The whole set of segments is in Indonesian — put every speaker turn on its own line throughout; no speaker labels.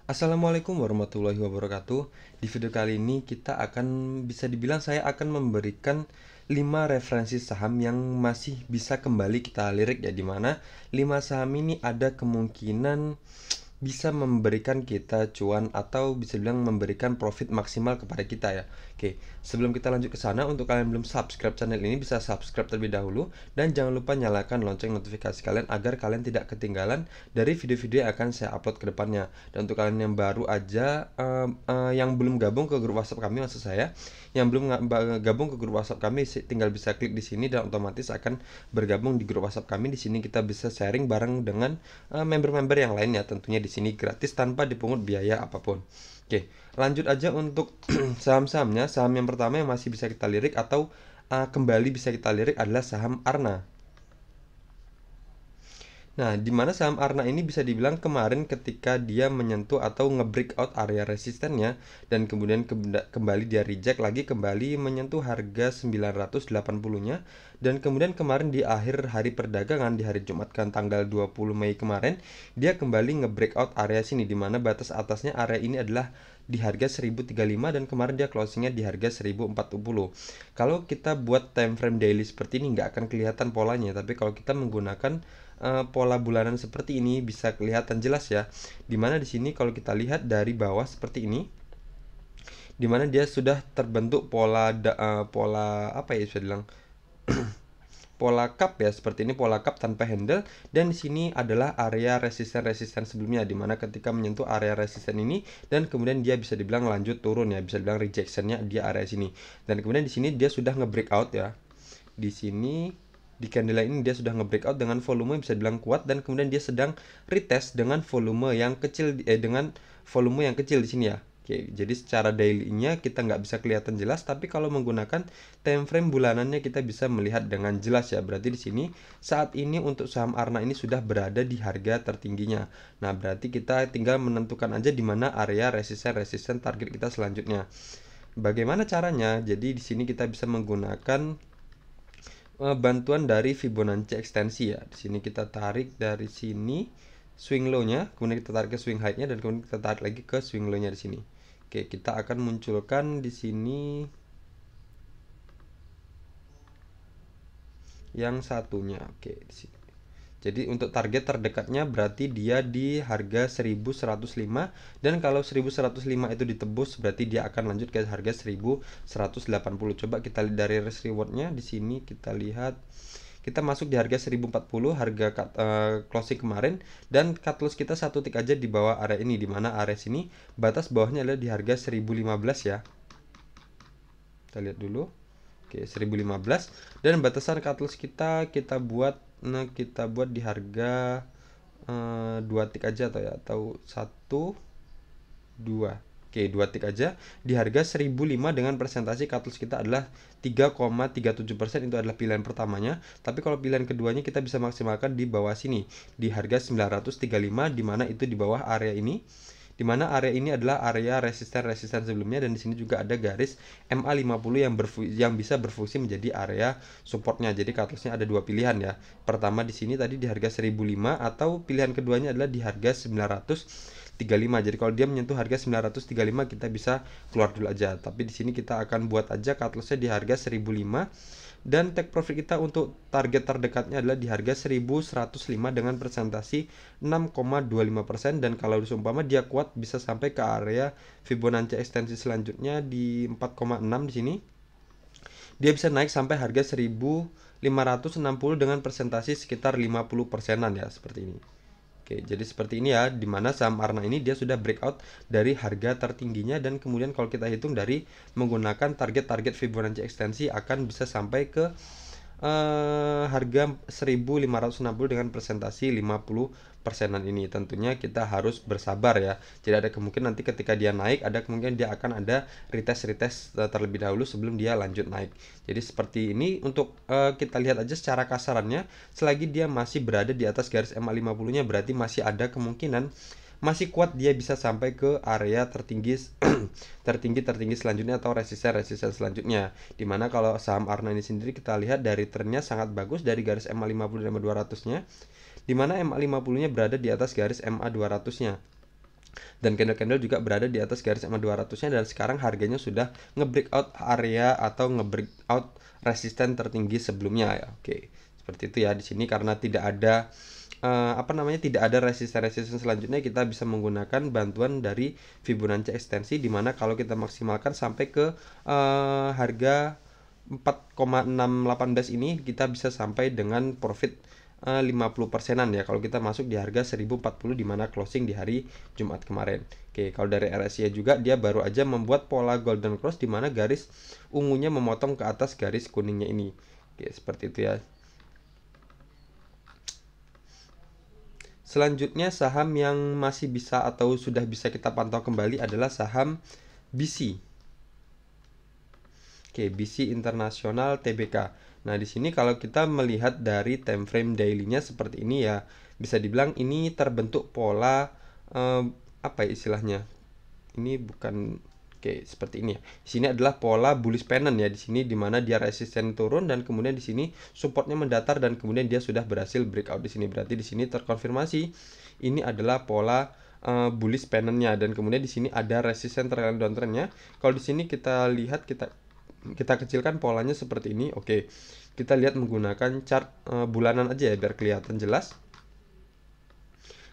Assalamualaikum warahmatullahi wabarakatuh. Di video kali ini kita akan bisa dibilang saya akan memberikan 5 referensi saham yang masih bisa kembali kita lirik ya, dimana 5 saham ini ada kemungkinan bisa memberikan kita cuan atau bisa bilang memberikan profit maksimal kepada kita ya. Oke, sebelum kita lanjut ke sana, untuk kalian belum subscribe channel ini bisa subscribe terlebih dahulu dan jangan lupa nyalakan lonceng notifikasi kalian agar kalian tidak ketinggalan dari video-video yang akan saya upload ke depannya. Dan untuk kalian yang baru aja yang belum gabung ke grup WhatsApp kami, maksud saya, yang belum gabung ke grup WhatsApp kami, tinggal bisa klik di sini dan otomatis akan bergabung di grup WhatsApp kami. Di sini kita bisa sharing bareng dengan member-member yang lainnya, tentunya di sini gratis tanpa dipungut biaya apapun. Oke, lanjut aja untuk saham-sahamnya. Saham yang pertama yang masih bisa kita lirik atau kembali bisa kita lirik adalah saham Arna. Nah, di mana saham Arna ini bisa dibilang kemarin ketika dia menyentuh atau nge-breakout area resistennya dan kemudian kembali dia reject lagi, kembali menyentuh harga 980-nya, dan kemudian kemarin di akhir hari perdagangan di hari Jumat kan tanggal 20 Mei kemarin dia kembali nge-breakout area sini, di mana batas atasnya area ini adalah di harga 1035 dan kemarin dia closingnya di harga 1040. Kalau kita buat time frame daily seperti ini nggak akan kelihatan polanya, tapi kalau kita menggunakan pola bulanan seperti ini bisa kelihatan jelas ya. Dimana di sini kalau kita lihat dari bawah seperti ini, dimana dia sudah terbentuk pola apa ya, bisa bilang pola cup ya, seperti ini, pola cup tanpa handle, dan di sini adalah area resisten sebelumnya, dimana ketika menyentuh area resisten ini dan kemudian dia bisa dibilang lanjut turun ya, bisa dibilang rejectionnya di area sini, dan kemudian di sini dia sudah nge-breakout ya. Di sini di candle ini dia sudah nge-breakout dengan volume bisa dibilang kuat, dan kemudian dia sedang retest dengan volume yang kecil di sini ya. Oke, jadi secara daily-nya kita nggak bisa kelihatan jelas, tapi kalau menggunakan time frame bulanannya kita bisa melihat dengan jelas ya. Berarti di sini saat ini untuk saham Arna ini sudah berada di harga tertingginya. Nah, berarti kita tinggal menentukan aja di mana area resisten target kita selanjutnya. Bagaimana caranya? Jadi di sini kita bisa menggunakan bantuan dari Fibonacci ekstensi ya. Di sini kita tarik dari sini swing low-nya, kemudian kita tarik ke swing high-nya, dan kemudian kita tarik lagi ke swing low-nya di sini. Oke, kita akan munculkan di sini yang satunya. Oke, di sini. Jadi untuk target terdekatnya berarti dia di harga 1105, dan kalau 1105 itu ditebus berarti dia akan lanjut ke harga 1180. Coba kita lihat dari risk rewardnya di sini, kita lihat kita masuk di harga 1040 harga closing kemarin, dan cut loss kita satu tick aja di bawah area ini, di mana area sini batas bawahnya adalah di harga 1015 ya. Kita lihat dulu. Oke, 1015, dan batasan cut loss kita buat di harga 2 tick aja atau 1 2. Oke, 2 tick aja di harga 1005 dengan presentasi cut loss kita adalah 3,37%. Itu adalah pilihan pertamanya. Tapi kalau pilihan keduanya kita bisa maksimalkan di bawah sini di harga 935, di mana itu di bawah area ini, di mana area ini adalah area resisten sebelumnya, dan di sini juga ada garis MA50 yang bisa berfungsi menjadi area supportnya. Jadi cut lossnya ada dua pilihan ya. Pertama di sini tadi di harga 1005, atau pilihan keduanya adalah di harga 935. Jadi kalau dia menyentuh harga 935 kita bisa keluar dulu aja. Tapi di sini kita akan buat aja cut lossnya di harga 1005, dan take profit kita untuk target terdekatnya adalah di harga 1105 dengan presentasi 6,25%, dan kalau disumpama dia kuat bisa sampai ke area Fibonacci ekstensi selanjutnya di 4,6 di sini. Dia bisa naik sampai harga 1560 dengan presentasi sekitar 50%-an ya, seperti ini. Oke, jadi seperti ini ya, dimana saham Arna ini dia sudah breakout dari harga tertingginya, dan kemudian kalau kita hitung dari menggunakan target-target Fibonacci ekstensi akan bisa sampai ke harga 1560 dengan presentasi 50%-an ini. Tentunya kita harus bersabar ya. Jadi ada kemungkinan nanti ketika dia naik, ada kemungkinan dia akan ada retest terlebih dahulu sebelum dia lanjut naik. Jadi seperti ini untuk kita lihat aja secara kasarannya, selagi dia masih berada di atas garis MA50-nya berarti masih ada kemungkinan masih kuat dia bisa sampai ke area tertinggi tertinggi selanjutnya atau resisten selanjutnya. Dimana kalau saham Arna ini sendiri kita lihat dari trennya sangat bagus dari garis MA50 dan MA200-nya, dimana MA50-nya berada di atas garis MA200-nya. dan candle-candle juga berada di atas garis EMA 200-nya, dan sekarang harganya sudah nge-breakout area atau nge-breakout resisten tertinggi sebelumnya ya. Oke, seperti itu ya. Di sini karena tidak ada tidak ada resisten selanjutnya, kita bisa menggunakan bantuan dari Fibonacci ekstensi, dimana kalau kita maksimalkan sampai ke harga 4,618 ini, kita bisa sampai dengan profit 50%-an ya kalau kita masuk di harga 1040 dimana closing di hari Jumat kemarin. Oke, kalau dari RSI juga dia baru aja membuat pola golden cross dimana garis ungunya memotong ke atas garis kuningnya ini. Oke, seperti itu ya. Selanjutnya saham yang masih bisa atau sudah bisa kita pantau kembali adalah saham BC. Oke, BC Internasional Tbk. Nah, di sini kalau kita melihat dari time frame daily-nya seperti ini ya, bisa dibilang ini terbentuk pola apa ya istilahnya? Ini bukan seperti ini ya. Di sini adalah pola bullish pennant ya, di sini dimana dia resisten turun dan kemudian di sini supportnya mendatar dan kemudian dia sudah berhasil breakout di sini. Berarti di sini terkonfirmasi ini adalah pola bullish pennant-nya, dan kemudian di sini ada resisten trailing downtrend-nya. Kalau di sini kita lihat, kita kecilkan polanya seperti ini. Oke, kita lihat menggunakan chart bulanan aja ya biar kelihatan jelas.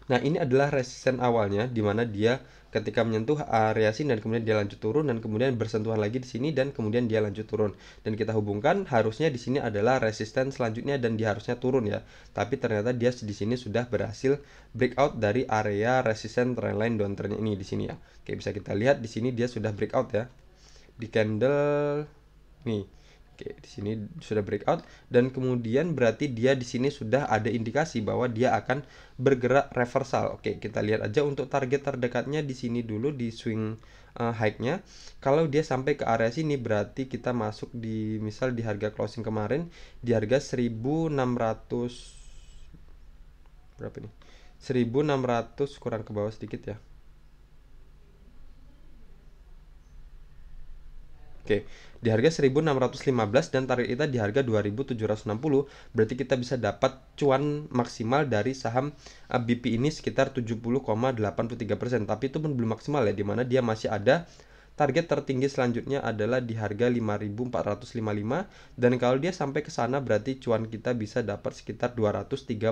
Nah, ini adalah resisten awalnya dimana dia ketika menyentuh area sini dan kemudian dia lanjut turun dan kemudian bersentuhan lagi di sini dan kemudian dia lanjut turun. Dan kita hubungkan harusnya di sini adalah resisten selanjutnya dan dia harusnya turun ya. Tapi ternyata dia di sini sudah berhasil breakout dari area resisten trendline downtrend ini di sini ya. Oke, bisa kita lihat di sini dia sudah breakout ya. Di candle nih. Oke, di sini sudah breakout dan kemudian berarti dia di sini sudah ada indikasi bahwa dia akan bergerak reversal. Oke, kita lihat aja untuk target terdekatnya di sini dulu di swing high-nya. Kalau dia sampai ke area sini berarti kita masuk di misal di harga closing kemarin di harga 1600 berapa nih? 1600 kurang ke bawah sedikit ya. Oke, di harga 1615 dan target kita di harga 2760, berarti kita bisa dapat cuan maksimal dari saham BP ini sekitar 70,83%. Tapi itu pun belum maksimal ya, dimana dia masih ada target tertinggi selanjutnya adalah di harga 5455, dan kalau dia sampai ke sana berarti cuan kita bisa dapat sekitar 237%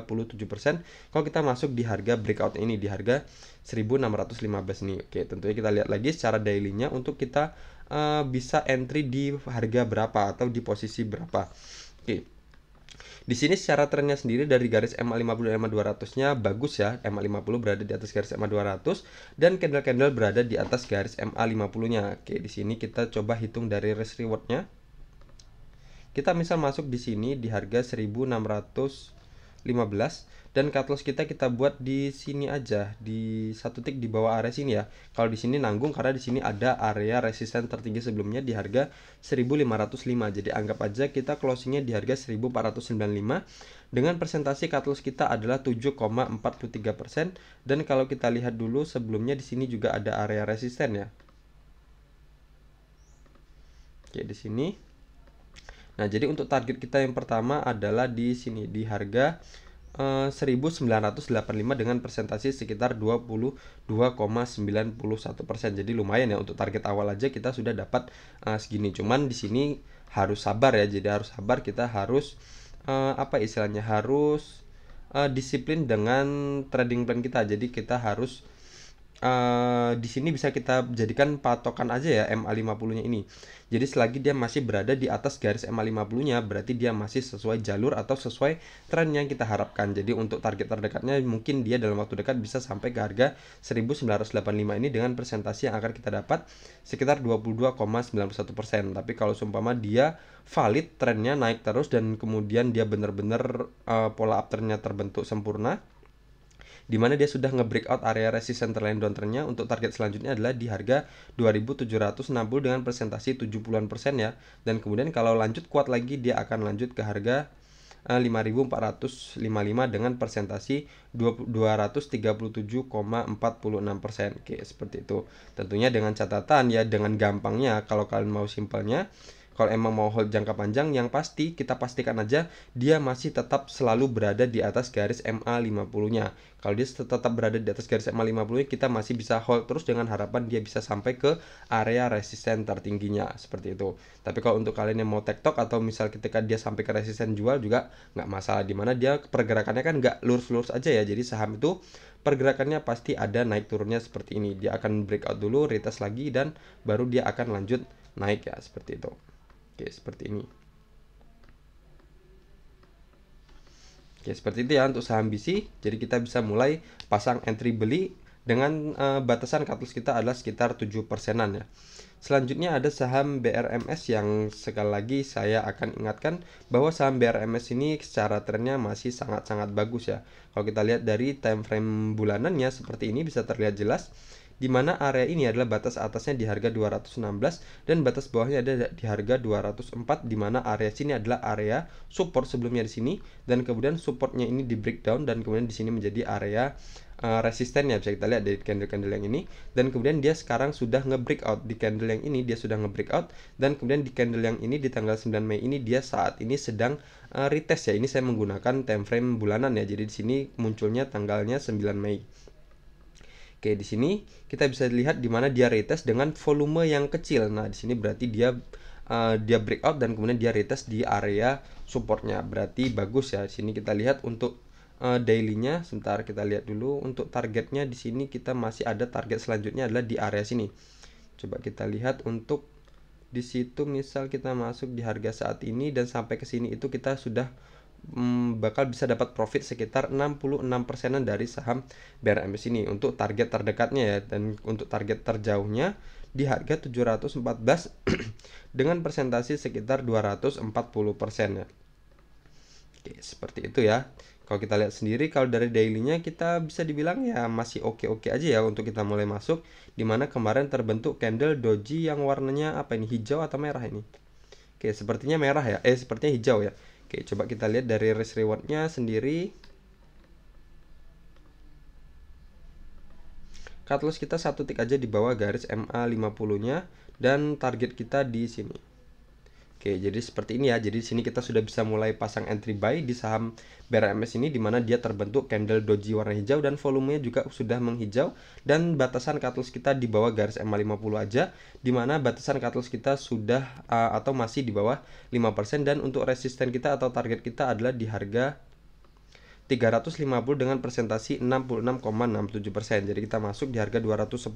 kalau kita masuk di harga breakout ini di harga 1615 nih. Oke, tentunya kita lihat lagi secara daily-nya untuk kita bisa entry di harga berapa atau di posisi berapa. Oke. Di sini secara trennya sendiri dari garis MA50 dan MA200-nya bagus ya. MA50 berada di atas garis MA200 dan candle-candle berada di atas garis MA50-nya. Oke, di sini kita coba hitung dari risk reward-nya. Kita misal masuk di sini di harga 1615 dan cut loss kita buat di sini aja di satu tick di bawah area sini ya. Kalau di sini nanggung karena di sini ada area resisten tertinggi sebelumnya di harga 1505. Jadi anggap aja kita closingnya di harga 1495 dengan persentase cut loss kita adalah 7,43%, dan kalau kita lihat dulu sebelumnya di sini juga ada area resisten ya. Oke, di sini. Nah, jadi untuk target kita yang pertama adalah di sini di harga 1985 dengan persentase sekitar 22,91%. Jadi lumayan ya, untuk target awal aja kita sudah dapat segini. Cuman di sini harus sabar ya. Jadi harus sabar, kita harus harus disiplin dengan trading plan kita. Jadi kita harus di sini bisa kita jadikan patokan aja ya MA50-nya ini. Jadi selagi dia masih berada di atas garis MA50-nya berarti dia masih sesuai jalur atau sesuai tren yang kita harapkan. Jadi untuk target terdekatnya mungkin dia dalam waktu dekat bisa sampai ke harga 1985 ini dengan presentasi yang akan kita dapat sekitar 22,91%. Tapi kalau seumpama dia valid trennya naik terus dan kemudian dia benar-benar pola uptrendnya terbentuk sempurna, dimana dia sudah nge-breakout area resisten trendline downtrendnya, untuk target selanjutnya adalah di harga 2760 dengan presentasi 70% ya. Dan kemudian kalau lanjut kuat lagi dia akan lanjut ke harga 5455 dengan presentasi 237,46%. Oke, seperti itu. Tentunya dengan catatan ya, dengan gampangnya kalau kalian mau simpelnya, kalau emang mau hold jangka panjang, yang pasti kita pastikan aja dia masih tetap selalu berada di atas garis MA50-nya. Kalau dia tetap berada di atas garis MA50, kita masih bisa hold terus dengan harapan dia bisa sampai ke area resisten tertingginya, seperti itu. Tapi kalau untuk kalian yang mau tektok atau misal ketika dia sampai ke resisten jual juga nggak masalah, dimana dia pergerakannya kan nggak lurus-lurus aja ya. Jadi saham itu pergerakannya pasti ada naik turunnya seperti ini. Dia akan breakout dulu, retest lagi, dan baru dia akan lanjut naik ya, seperti itu. Oke, seperti ini. Oke, seperti itu ya untuk saham BC. Jadi kita bisa mulai pasang entry beli dengan batasan cut loss kita adalah sekitar 7%-an ya. Selanjutnya ada saham BRMS yang sekali lagi saya akan ingatkan bahwa saham BRMS ini secara trennya masih sangat-sangat bagus ya. Kalau kita lihat dari time frame bulanannya seperti ini bisa terlihat jelas, di mana area ini adalah batas atasnya di harga 216 dan batas bawahnya ada di harga 204, di mana area sini adalah area support sebelumnya di sini, dan kemudian supportnya ini di breakdown dan kemudian di sini menjadi area resistennya, bisa kita lihat dari candle-candle yang ini, dan kemudian dia sekarang sudah nge-breakout di candle yang ini, dia sudah nge-breakout, dan kemudian di candle yang ini di tanggal 9 Mei ini dia saat ini sedang retest ya. Ini saya menggunakan time frame bulanan ya. Jadi di sini munculnya tanggalnya 9 Mei. Oke, di sini kita bisa lihat di mana dia retest dengan volume yang kecil. Nah, di sini berarti dia breakout dan kemudian dia retest di area supportnya. Berarti bagus ya. Di sini kita lihat untuk daily-nya, sebentar kita lihat dulu. Untuk targetnya di sini kita masih ada target selanjutnya adalah di area sini. Coba kita lihat untuk di situ, misal kita masuk di harga saat ini dan sampai ke sini itu kita sudah bakal bisa dapat profit sekitar 66%-an dari saham BRMS ini untuk target terdekatnya ya, dan untuk target terjauhnya di harga 714 dengan persentase sekitar 240% ya. Oke, seperti itu ya. Kalau kita lihat sendiri, kalau dari daily-nya kita bisa dibilang ya masih oke-oke aja ya untuk kita mulai masuk, dimana kemarin terbentuk candle doji yang warnanya apa ini, hijau atau merah ini. Oke, sepertinya merah ya, sepertinya hijau ya. Oke, coba kita lihat dari risk reward-nya sendiri. Cut loss kita satu tick aja di bawah garis MA50-nya dan target kita di sini. Oke, jadi seperti ini ya. Jadi di sini kita sudah bisa mulai pasang entry buy di saham BRMS ini, dimana dia terbentuk candle doji warna hijau dan volumenya juga sudah menghijau, dan batasan cut loss kita di bawah garis MA50 aja, dimana batasan cut loss kita sudah atau masih di bawah 5%, dan untuk resisten kita atau target kita adalah di harga 350 dengan presentasi 66,67%. Jadi kita masuk di harga 210.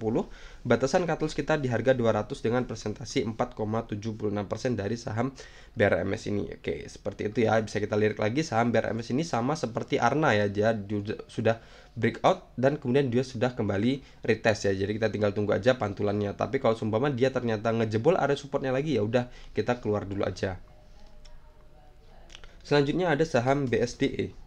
Batasan cut loss kita di harga 200 dengan presentasi 4,76% dari saham BRMS ini. Oke, seperti itu ya. Bisa kita lirik lagi, saham BRMS ini sama seperti Arna ya. Dia sudah breakout dan kemudian dia sudah kembali retest ya. Jadi kita tinggal tunggu aja pantulannya. Tapi kalau seumpama dia ternyata ngejebol area supportnya lagi, ya udah kita keluar dulu aja. Selanjutnya ada saham BSDE.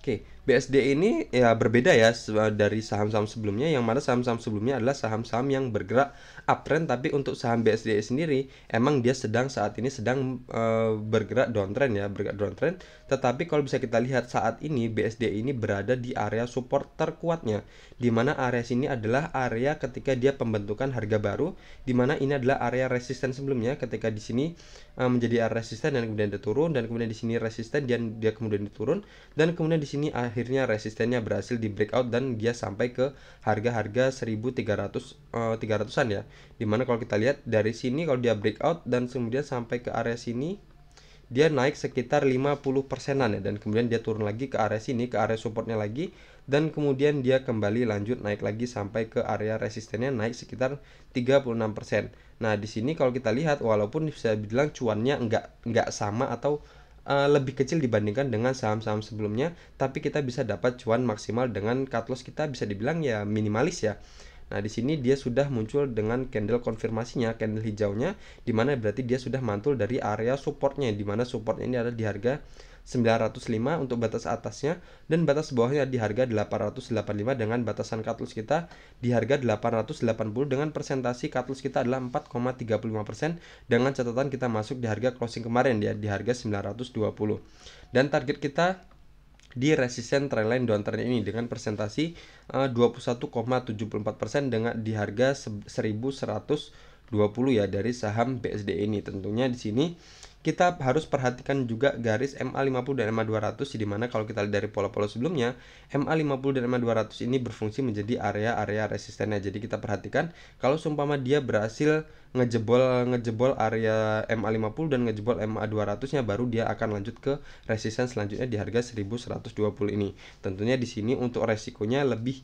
Oke, BSD ini ya berbeda ya dari saham-saham sebelumnya, yang mana saham-saham sebelumnya adalah saham-saham yang bergerak uptrend, tapi untuk saham BSD sendiri emang dia saat ini sedang bergerak downtrend ya, bergerak downtrend. Tetapi kalau bisa kita lihat saat ini BSD ini berada di area support terkuatnya, di mana area sini adalah area ketika dia pembentukan harga baru, di mana ini adalah area resisten sebelumnya ketika di sini menjadi area resisten dan kemudian dia turun, dan kemudian di sini resisten dan dia kemudian diturun, dan kemudian di sini akhirnya resistennya berhasil di breakout dan dia sampai ke harga-harga 1300-an ya. Dimana kalau kita lihat dari sini, kalau dia breakout dan kemudian sampai ke area sini, dia naik sekitar 50%-an ya, dan kemudian dia turun lagi ke area sini, ke area supportnya lagi, dan kemudian dia kembali lanjut naik lagi sampai ke area resistennya, naik sekitar 36%. Nah, di sini kalau kita lihat, walaupun bisa bilang cuannya nggak sama atau lebih kecil dibandingkan dengan saham-saham sebelumnya, tapi kita bisa dapat cuan maksimal dengan cut loss kita bisa dibilang ya minimalis ya. Nah, di sini dia sudah muncul dengan candle konfirmasinya, candle hijaunya, di mana berarti dia sudah mantul dari area supportnya, di mana supportnya ini ada di harga 905 untuk batas atasnya, dan batas bawahnya di harga 885 dengan batasan cut loss kita di harga 880 dengan persentasi cut loss kita adalah 4,35%, dengan catatan kita masuk di harga closing kemarin ya, di harga 920. Dan target kita di resisten trendline downtrend ini dengan presentasi 21,74% dengan di harga 1120 ya dari saham BSD ini. Tentunya di sini kita harus perhatikan juga garis MA50 dan MA200, di mana kalau kita lihat dari pola-pola sebelumnya, MA50 dan MA200 ini berfungsi menjadi area-area resistennya. Jadi kita perhatikan kalau seumpama dia berhasil ngejebol area MA50 dan ngejebol MA200-nya, baru dia akan lanjut ke resisten selanjutnya di harga 1120 ini. Tentunya di sini untuk resikonya lebih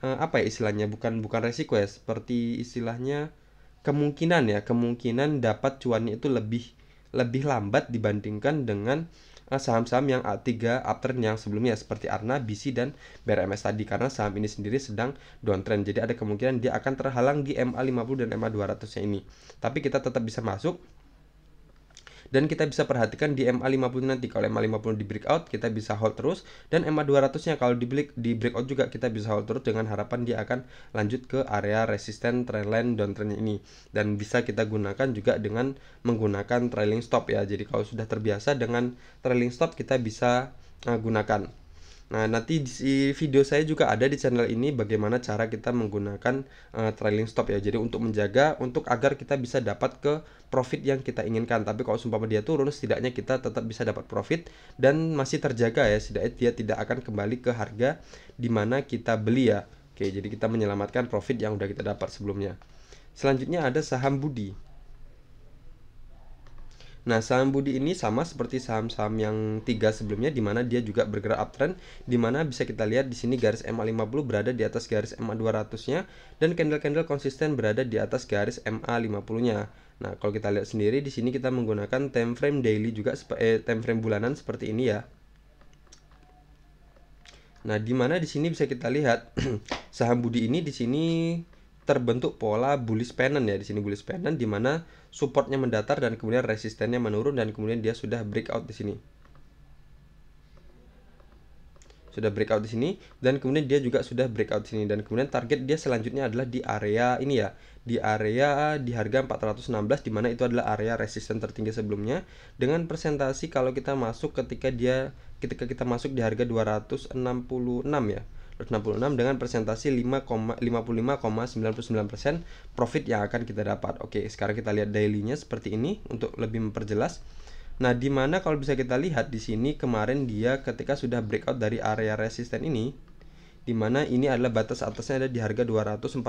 apa ya istilahnya, bukan resiko ya, seperti istilahnya kemungkinan kemungkinan dapat cuannya itu lebih lambat dibandingkan dengan saham-saham yang A3 uptrend yang sebelumnya seperti Arna, BC dan BRMS tadi, karena saham ini sendiri sedang downtrend. Jadi ada kemungkinan dia akan terhalang di MA50 dan MA200-nya ini. Tapi kita tetap bisa masuk. Dan kita bisa perhatikan di MA50 nanti, kalau MA50 di breakout kita bisa hold terus, dan MA200 nya kalau di breakout juga kita bisa hold terus dengan harapan dia akan lanjut ke area resisten trendline downtrend ini. Dan bisa kita gunakan juga dengan menggunakan trailing stop ya. Jadi kalau sudah terbiasa dengan trailing stop kita bisa gunakan. Nah, nanti di video saya juga ada di channel ini bagaimana cara kita menggunakan trailing stop ya. Jadi untuk menjaga, untuk agar kita bisa dapat ke profit yang kita inginkan. Tapi kalau sumpah dia turun, setidaknya kita tetap bisa dapat profit dan masih terjaga ya. Setidaknya dia tidak akan kembali ke harga di mana kita beli ya. Oke, jadi kita menyelamatkan profit yang udah kita dapat sebelumnya. Selanjutnya ada saham Budi. Nah, saham Budi ini sama seperti saham-saham yang 3 sebelumnya, di mana dia juga bergerak uptrend, di mana bisa kita lihat di sini garis MA50 berada di atas garis MA200-nya dan candle-candle konsisten berada di atas garis MA50-nya. Nah, kalau kita lihat sendiri di sini kita menggunakan time frame daily juga time frame bulanan seperti ini ya. Nah, di mana di sini bisa kita lihat saham Budi ini di sini terbentuk pola bullish pennant ya. Di sini bullish pennant di mana supportnya mendatar dan kemudian resistennya menurun dan kemudian dia sudah breakout di sini. Sudah breakout di sini dan kemudian dia juga sudah breakout di sini, dan kemudian target dia selanjutnya adalah di area ini ya. Di area di harga 416, di mana itu adalah area resisten tertinggi sebelumnya, dengan presentasi kalau kita masuk ketika kita masuk di harga 266 ya. 266 dengan presentasi 55,99% profit yang akan kita dapat. Oke, sekarang kita lihat daily-nya seperti ini untuk lebih memperjelas. Nah, di mana kalau bisa kita lihat di sini kemarin dia ketika sudah breakout dari area resisten ini, di mana ini adalah batas atasnya ada di harga 242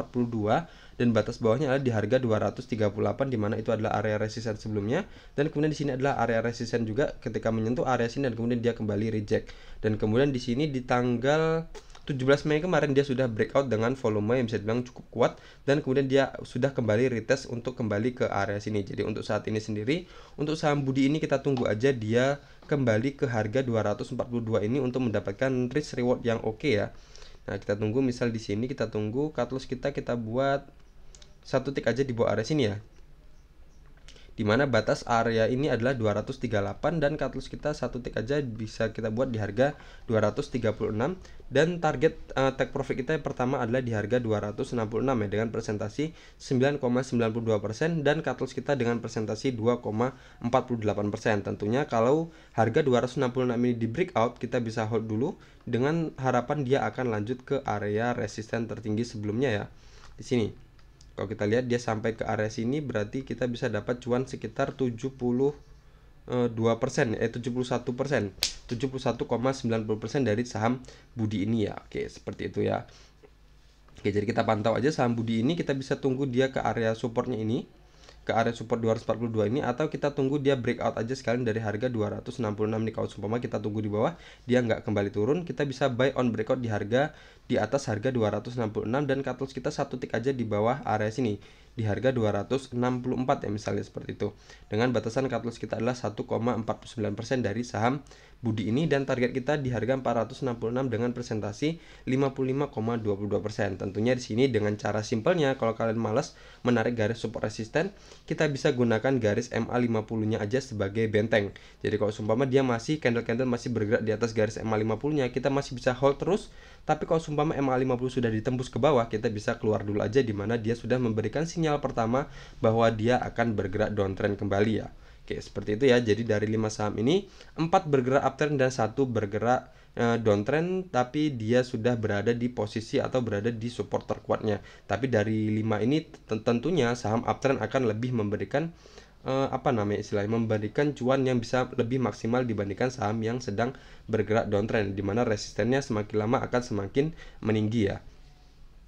dan batas bawahnya adalah di harga 238, di mana itu adalah area resisten sebelumnya, dan kemudian di sini adalah area resisten juga ketika menyentuh area sini dan kemudian dia kembali reject. Dan kemudian di sini di tanggal 17 Mei kemarin dia sudah breakout dengan volume yang bisa dibilang cukup kuat, dan kemudian dia sudah kembali retest untuk kembali ke area sini. Jadi untuk saat ini sendiri untuk saham Budi ini kita tunggu aja dia kembali ke harga 242 ini untuk mendapatkan risk reward yang oke ya. Nah, kita tunggu, misal di sini kita tunggu cut loss kita buat satu tick aja di bawah area sini ya. Dimana batas area ini adalah 238 dan cut loss kita satu tick aja bisa kita buat di harga 236, dan target take profit kita yang pertama adalah di harga 266 ya dengan presentasi 9,92% dan cut loss kita dengan presentasi 2,48%. Tentunya kalau harga 266 ini di breakout kita bisa hold dulu dengan harapan dia akan lanjut ke area resisten tertinggi sebelumnya ya. Di sini kalau kita lihat dia sampai ke area sini, berarti kita bisa dapat cuan sekitar 71%, 71,90% dari saham Budi ini ya. Oke, seperti itu ya. Oke, jadi kita pantau aja saham Budi ini, kita bisa tunggu dia ke area supportnya ini, ke area support 242 ini, atau kita tunggu dia breakout aja sekalian dari harga 266 nih. Kalau seumpama kita tunggu di bawah dia nggak kembali turun, kita bisa buy on breakout di harga di atas harga 266 dan cut loss kita satu tick aja di bawah area sini di harga 264 ya, misalnya seperti itu. Dengan batasan cut loss kita adalah 1,49% dari saham Budi ini, dan target kita di harga 466 dengan presentasi 55,22%. Tentunya di sini dengan cara simpelnya, kalau kalian malas menarik garis support resisten, kita bisa gunakan garis MA50-nya aja sebagai benteng. Jadi kalau seumpama dia masih candle-candle masih bergerak di atas garis MA50-nya, kita masih bisa hold terus. Tapi kalau seumpama MA50 sudah ditembus ke bawah, kita bisa keluar dulu aja, di mana dia sudah memberikan sinyal pertama bahwa dia akan bergerak downtrend kembali ya. Oke, seperti itu ya. Jadi dari 5 saham ini 4 bergerak uptrend dan 1 bergerak downtrend, tapi dia sudah berada di posisi atau berada di support terkuatnya. Tapi dari 5 ini tentunya saham uptrend akan lebih memberikan apa namanya istilahnya, memberikan cuan yang bisa lebih maksimal dibandingkan saham yang sedang bergerak downtrend, di mana resistennya semakin lama akan semakin meninggi ya.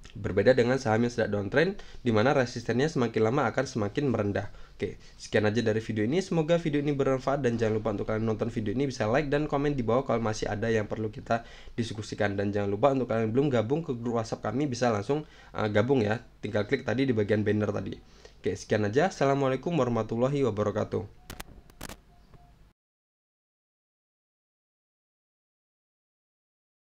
Berbeda dengan saham yang sedang downtrend, di mana resistennya semakin lama akan semakin merendah. Oke, sekian aja dari video ini. Semoga video ini bermanfaat dan jangan lupa untuk kalian nonton video ini bisa like dan komen di bawah kalau masih ada yang perlu kita diskusikan. Dan jangan lupa untuk kalian belum gabung ke grup WhatsApp kami bisa langsung gabung ya. Tinggal klik tadi di bagian banner tadi. Oke, sekian aja. Assalamualaikum warahmatullahi wabarakatuh.